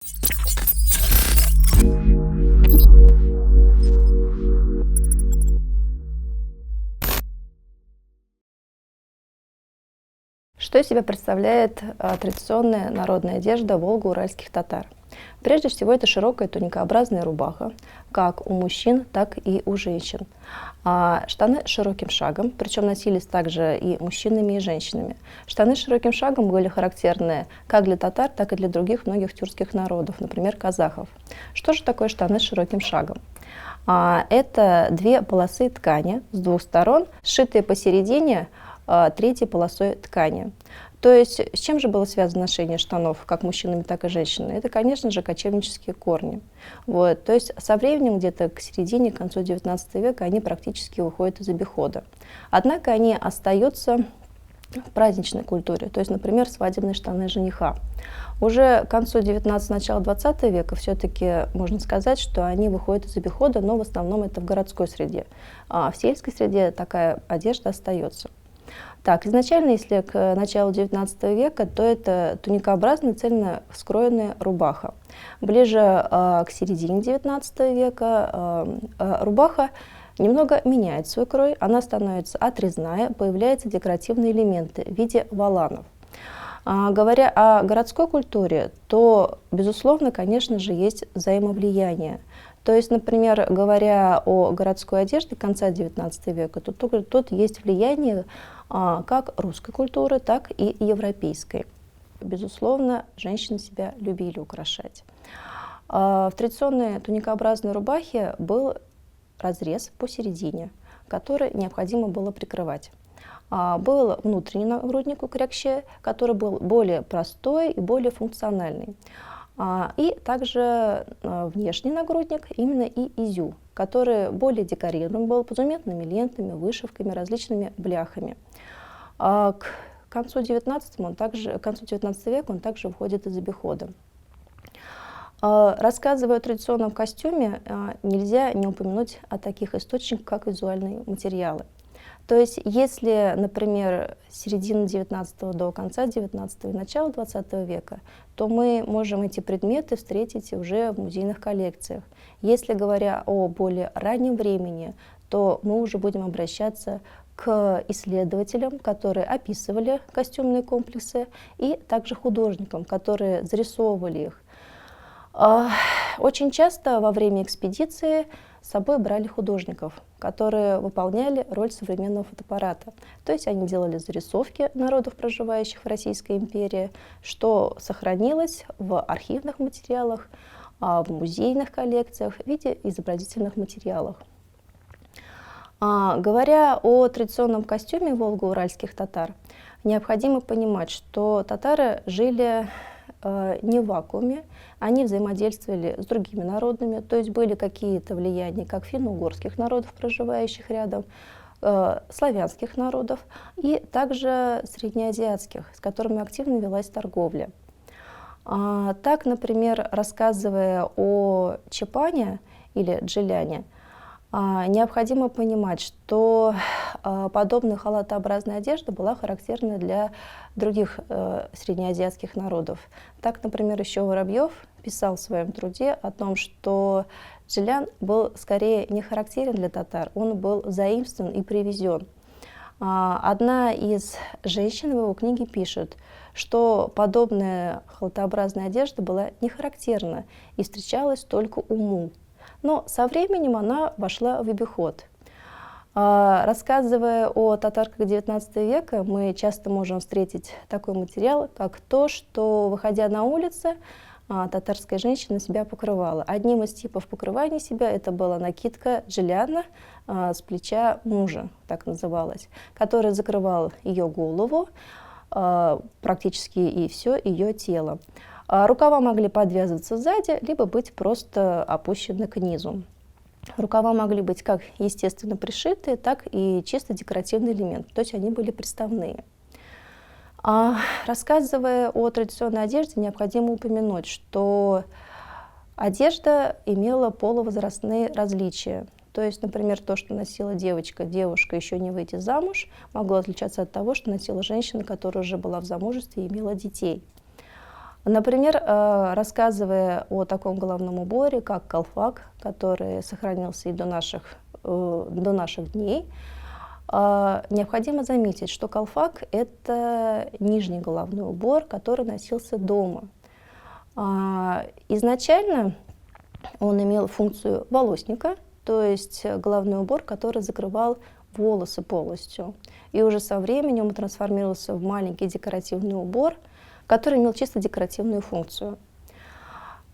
Что из себя представляет традиционная народная одежда волго-уральских татар? Прежде всего, это широкая туникообразная рубаха, как у мужчин, так и у женщин. Штаны с широким шагом, причем носились также и мужчинами, и женщинами. Штаны с широким шагом были характерны как для татар, так и для других многих тюркских народов, например, казахов. Что же такое штаны с широким шагом? Это две полосы ткани с двух сторон, сшитые посередине третьей полосой ткани. То есть с чем же было связано ношение штанов, как мужчинами, так и женщинами? Это, конечно же, кочевнические корни. Вот. То есть со временем, где-то к середине, к концу XIX века, они практически уходят из обихода. Однако они остаются в праздничной культуре, то есть, например, свадебные штаны жениха. Уже к концу XIX, начала XX века все-таки можно сказать, что они выходят из обихода, но в основном это в городской среде. А в сельской среде такая одежда остается. Так, изначально, если к началу XIX века, то это туникообразная цельно скроенная рубаха. Ближе к середине XIX века рубаха немного меняет свой крой, она становится отрезная, появляются декоративные элементы в виде воланов. Говоря о городской культуре, то, безусловно, конечно же, есть взаимовлияние. То есть, например, говоря о городской одежде конца XIX века, то тут есть влияние как русской культуры, так и европейской. Безусловно, женщины себя любили украшать. В традиционной туникообразной рубахе был разрез посередине, который необходимо было прикрывать. Был внутренний нагрудник у крякще, который был более простой и более функциональный. И также внешний нагрудник, именно и изю, который более декорирован был позументными лентами, вышивками, различными бляхами. К концу XIX века он также выходит из обихода. Рассказывая о традиционном костюме, нельзя не упомянуть о таких источниках, как визуальные материалы. То есть, если, например, с середины XIX до конца XIX и начала XX века, то мы можем эти предметы встретить уже в музейных коллекциях. Если говоря о более раннем времени, то мы уже будем обращаться к исследователям, которые описывали костюмные комплексы, и также художникам, которые зарисовывали их. Очень часто во время экспедиции с собой брали художников, которые выполняли роль современного фотоаппарата. То есть они делали зарисовки народов, проживающих в Российской империи, что сохранилось в архивных материалах, в музейных коллекциях в виде изобразительных материалов. Говоря о традиционном костюме волго-уральских татар, необходимо понимать, что татары жили не в вакууме, они взаимодействовали с другими народами, то есть были какие-то влияния как финно-угорских народов, проживающих рядом, славянских народов, и также среднеазиатских, с которыми активно велась торговля. Так, например, рассказывая о чепане или джиляне, необходимо понимать, что подобная халатообразная одежда была характерна для других среднеазиатских народов. Так, например, еще Воробьев писал в своем труде о том, что джилян был скорее не характерен для татар, он был заимствован и привезен. Одна из женщин в его книге пишет, что подобная халатообразная одежда была не характерна и встречалась только у мул. Но со временем она вошла в обиход. Рассказывая о татарках XIX века, мы часто можем встретить такой материал, как то, что, выходя на улицу, татарская женщина себя покрывала. Одним из типов покрывания себя это была накидка джиляна с плеча мужа, так называлась, которая закрывала ее голову, практически и все ее тело. Рукава могли подвязываться сзади, либо быть просто опущены к низу. Рукава могли быть как естественно пришитые, так и чисто декоративный элемент, то есть они были приставные. Рассказывая о традиционной одежде, необходимо упомянуть, что одежда имела полувозрастные различия. То есть, например, то, что носила девочка еще не выйти замуж, могло отличаться от того, что носила женщина, которая уже была в замужестве и имела детей. Например, рассказывая о таком головном уборе, как колфак, который сохранился и до наших дней, необходимо заметить, что колфак — это нижний головной убор, который носился дома. Изначально он имел функцию волосника, то есть головной убор, который закрывал волосы полностью. И уже со временем он трансформировался в маленький декоративный убор, который имел чисто декоративную функцию.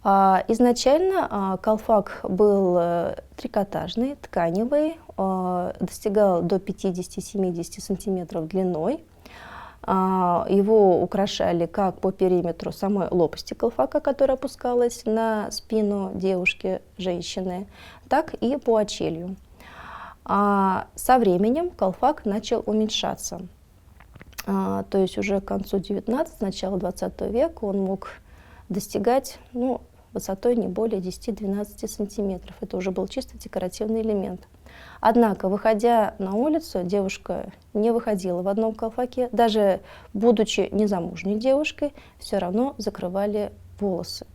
Изначально колфак был трикотажный, тканевый, достигал до 50-70 сантиметров длиной. Его украшали как по периметру самой лопасти колфака, которая опускалась на спину девушки, женщины, так и по очелью. Со временем колфак начал уменьшаться. То есть уже к концу 19 начала 20 века он мог достигать высотой не более 10-12 сантиметров. Это уже был чисто декоративный элемент. Однако, выходя на улицу, девушка не выходила в одном колфаке. Даже будучи незамужней девушкой, все равно закрывали волосы.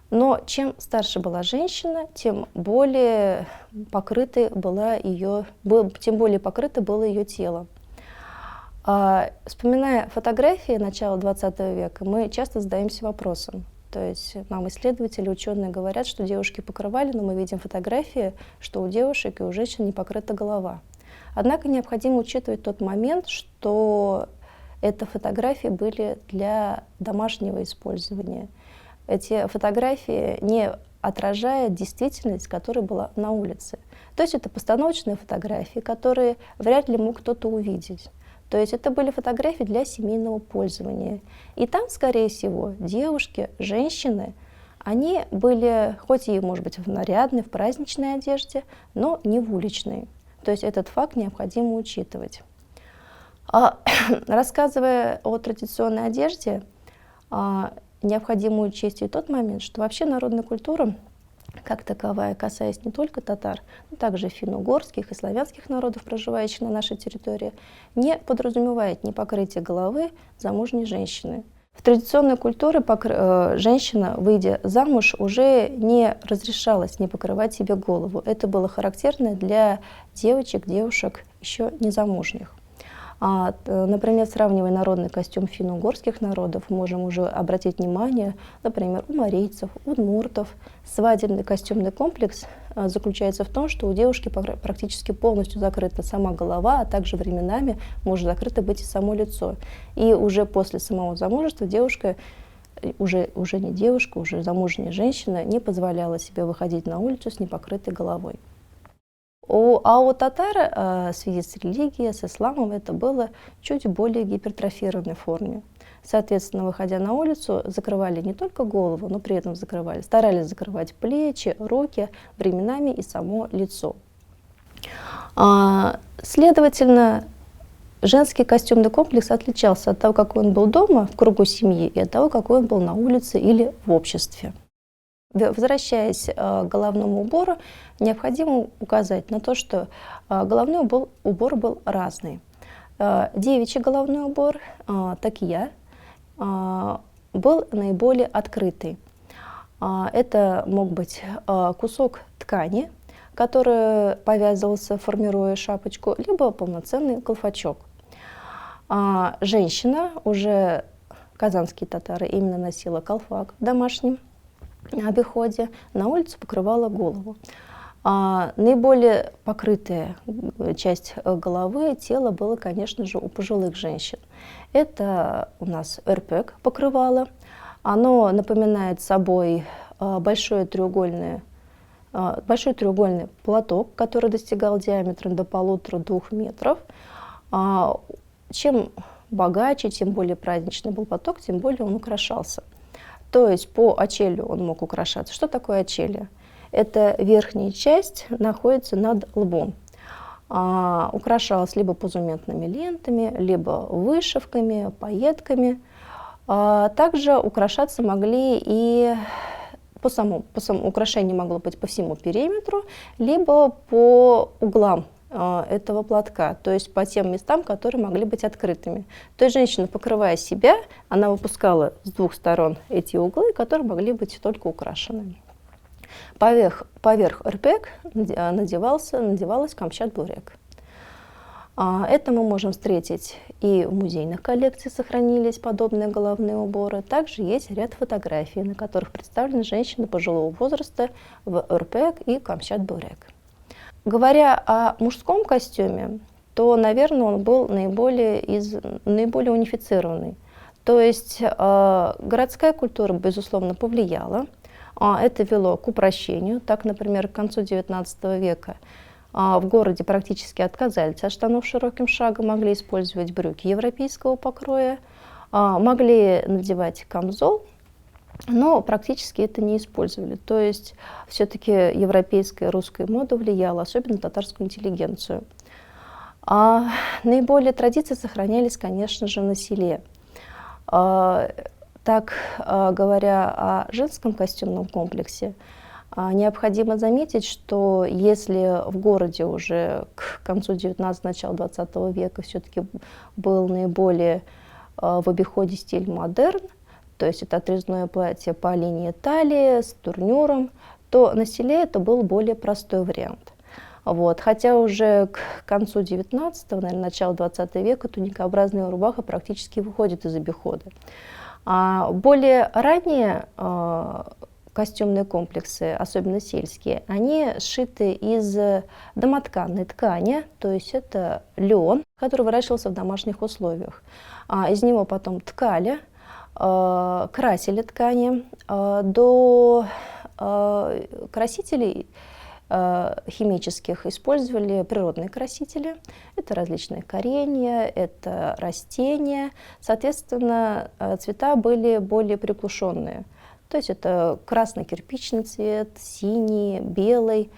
Но чем старше была женщина, тем более покрыто было ее тело. Вспоминая фотографии начала 20 века, мы часто задаемся вопросом. То есть нам исследователи, ученые говорят, что девушки покрывали, но мы видим фотографии, что у девушек и у женщин не покрыта голова. Однако необходимо учитывать тот момент, что это фотографии были для домашнего использования. Эти фотографии не отражают действительность, которая была на улице. То есть это постановочные фотографии, которые вряд ли мог кто-то увидеть. То есть это были фотографии для семейного пользования. И там, скорее всего, девушки, женщины, они были, хоть и, может быть, в нарядной, в праздничной одежде, но не в уличной. То есть этот факт необходимо учитывать. Рассказывая о традиционной одежде, необходимо учесть и тот момент, что вообще народная культура, как таковая, касаясь не только татар, но также финно-угорских и славянских народов, проживающих на нашей территории, не подразумевает ни покрытие головы замужней женщины. В традиционной культуре женщина, выйдя замуж, уже не разрешалась не покрывать себе голову. Это было характерно для девочек, девушек еще незамужних. Например, сравнивая народный костюм финно-угорских народов, можем уже обратить внимание, например, у марийцев, удмуртов. Свадебный костюмный комплекс заключается в том, что у девушки практически полностью закрыта сама голова, а также временами может закрыто быть и само лицо. И уже после самого замужества девушка, уже не девушка, уже замужняя женщина, не позволяла себе выходить на улицу с непокрытой головой. У татар в связи с религией, с исламом, это было чуть более гипертрофированной форме. Соответственно, выходя на улицу, закрывали не только голову, но при этом старались закрывать плечи, руки, временами и само лицо. Следовательно, женский костюмный комплекс отличался от того, какой он был дома, в кругу семьи, и от того, какой он был на улице или в обществе. Возвращаясь к головному убору, необходимо указать на то, что головной убор был разный. Девичий головной убор, такия, был наиболее открытый. Это мог быть кусок ткани, который повязывался, формируя шапочку, либо полноценный колфачок. Женщина, уже казанские татары, именно носила колфак в домашнем обиходе, на улицу покрывала голову. Наиболее покрытая часть головы, тела было, конечно же, у пожилых женщин. Это у нас эрпек покрывало. Оно напоминает собой большой треугольный платок, который достигал диаметром до 1,5–2 метров. Чем богаче, тем более праздничный был платок, тем более он украшался. То есть по очелью он мог украшаться. Что такое очелье? Это верхняя часть находится над лбом. Украшалась либо позументными лентами, либо вышивками, пайетками. Также украшаться могли и украшение могло быть по всему периметру, либо по углам этого платка, то есть по тем местам, которые могли быть открытыми. То есть женщина, покрывая себя, она выпускала с двух сторон эти углы, которые могли быть только украшены. Поверх РПЭК надевалась камчат-бурек. Это мы можем встретить и в музейных коллекциях сохранились подобные головные уборы. Также есть ряд фотографий, на которых представлены женщины пожилого возраста в РПЭК и камчат-бурек. Говоря о мужском костюме, то, наверное, он был наиболее унифицированный. То есть городская культура, безусловно, повлияла. Это вело к упрощению. Так, например, к концу XIX века в городе практически отказались от штанов широким шагом, могли использовать брюки европейского покроя, могли надевать камзол, но практически это не использовали. То есть все-таки европейская и русская мода влияла, особенно на татарскую интеллигенцию. Наиболее традиции сохранялись, конечно же, на селе. Так, говоря о женском костюмном комплексе, необходимо заметить, что если в городе уже к концу XIX, началу XX века все-таки был наиболее в обиходе стиль модерн, то есть это отрезное платье по линии талии с турнюром, то на селе это был более простой вариант. Хотя уже к концу XIX, наверное, началу XX века туникообразная рубаха практически выходит из обихода. Более ранние костюмные комплексы, особенно сельские, они сшиты из домотканной ткани, то есть это лен, который выращивался в домашних условиях. Из него потом ткали, красили ткани. До красителей химических использовали природные красители. Это различные коренья, это растения. Соответственно, цвета были более приглушенные. То есть это красно-кирпичный цвет, синий, белый.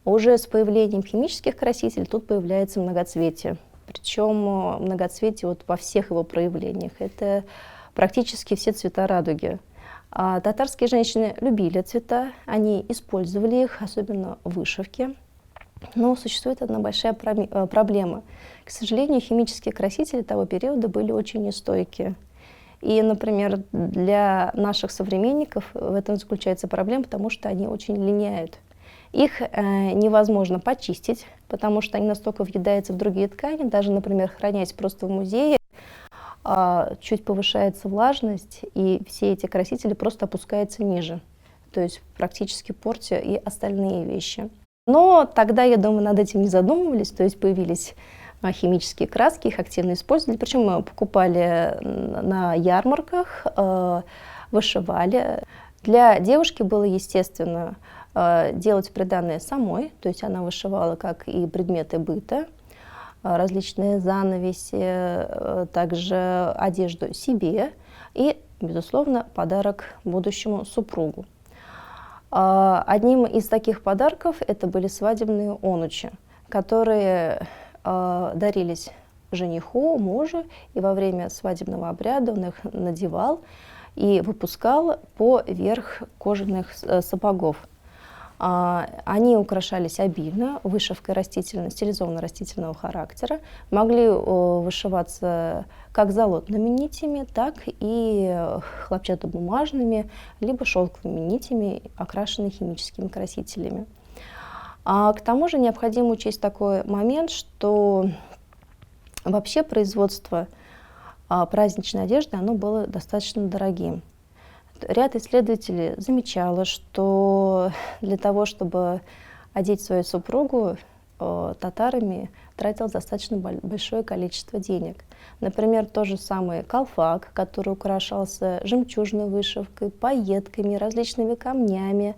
Уже с появлением химических красителей тут появляется многоцветие. Причем многоцветие во всех его проявлениях. Это практически все цвета радуги. Татарские женщины любили цвета, они использовали их, особенно в вышивке. Но существует одна большая проблема. К сожалению, химические красители того периода были очень нестойкие. И, например, для наших современников в этом заключается проблема, потому что они очень линяют. Их невозможно почистить, потому что они настолько въедаются в другие ткани, даже, например, хранясь просто в музее, чуть повышается влажность, и все эти красители просто опускаются ниже, то есть практически портя и остальные вещи. Но тогда, я думаю, над этим не задумывались, то есть появились химические краски, их активно использовали, причем мы покупали на ярмарках, вышивали. Для девушки было естественно делать приданое самой, то есть она вышивала как и предметы быта, различные занавеси, также одежду себе и, безусловно, подарок будущему супругу. Одним из таких подарков это были свадебные онучи, которые дарились жениху, мужу, и во время свадебного обряда он их надевал и выпускал поверх кожаных сапогов. Они украшались обильно, вышивкой стилизованно-растительного характера, могли вышиваться как золотными нитями, так и хлопчатобумажными, либо шелковыми нитями, окрашенными химическими красителями. К тому же необходимо учесть такой момент, что вообще производство праздничной одежды оно было достаточно дорогим. Ряд исследователей замечало, что для того, чтобы одеть свою супругу, татарами тратилось достаточно большое количество денег. Например, тот же самый колфак, который украшался жемчужной вышивкой, пайетками, различными камнями,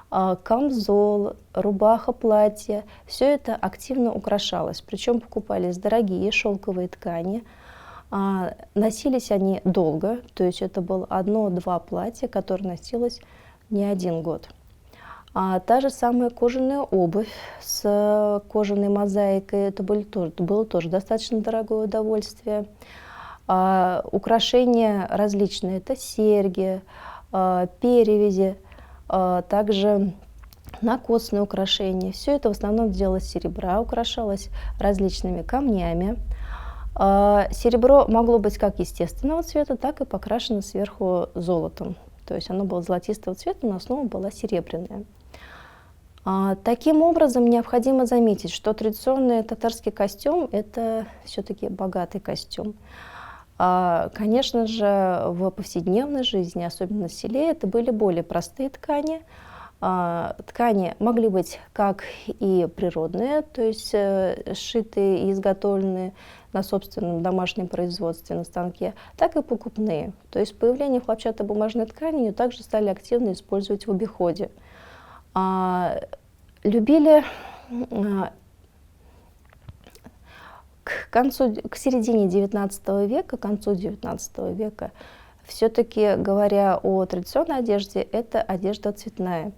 камзол, рубаха, платье. Все это активно украшалось. Причем покупались дорогие шелковые ткани. Носились они долго, то есть это было одно-два платья, которые носилось не один год. Та же самая кожаная обувь с кожаной мозаикой, это было тоже достаточно дорогое удовольствие. Украшения различные, это серьги, перевязи, также накосные украшения. Все это в основном делалось из серебра, украшалось различными камнями. Серебро могло быть как естественного цвета, так и покрашено сверху золотом. То есть оно было золотистого цвета, но основа была серебряная. Таким образом, необходимо заметить, что традиционный татарский костюм – это все-таки богатый костюм. Конечно же, в повседневной жизни, особенно на селе, это были более простые ткани. Ткани могли быть как и природные, то есть сшитые и изготовленные на собственном домашнем производстве на станке, так и покупные. То есть с появлением хлопчатобумажной ткани ее также стали активно использовать в обиходе. Любили к середине XIX века, к концу XIX века, все-таки, говоря о традиционной одежде, это одежда цветная.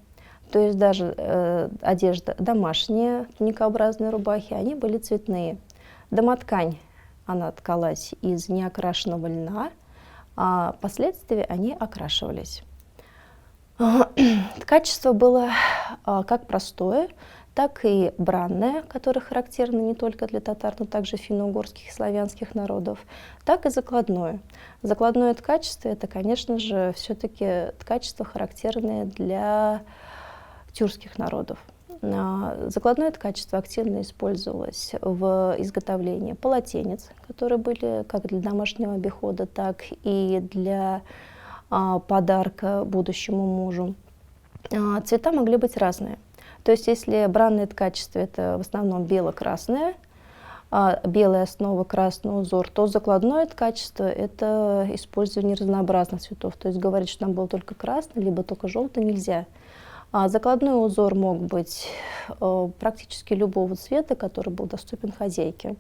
То есть даже одежда домашняя, туникообразные рубахи, они были цветные. Домоткань, она ткалась из неокрашенного льна, а впоследствии они окрашивались. Качество было как простое, так и бранное, которое характерно не только для татар, но также финно-угорских и славянских народов, так и закладное. Закладное ткачество – это, конечно же, все-таки ткачество, характерное для тюркских народов. Закладное ткачество активно использовалось в изготовлении полотенец, которые были как для домашнего обихода, так и для подарка будущему мужу. Цвета могли быть разные. То есть если бранное ткачество – это в основном бело-красное, белая основа, красный узор, то закладное ткачество – это использование разнообразных цветов. То есть говорить, что там был только красный, либо только желтый, нельзя. Закладной узор мог быть практически любого цвета, который был доступен хозяйке.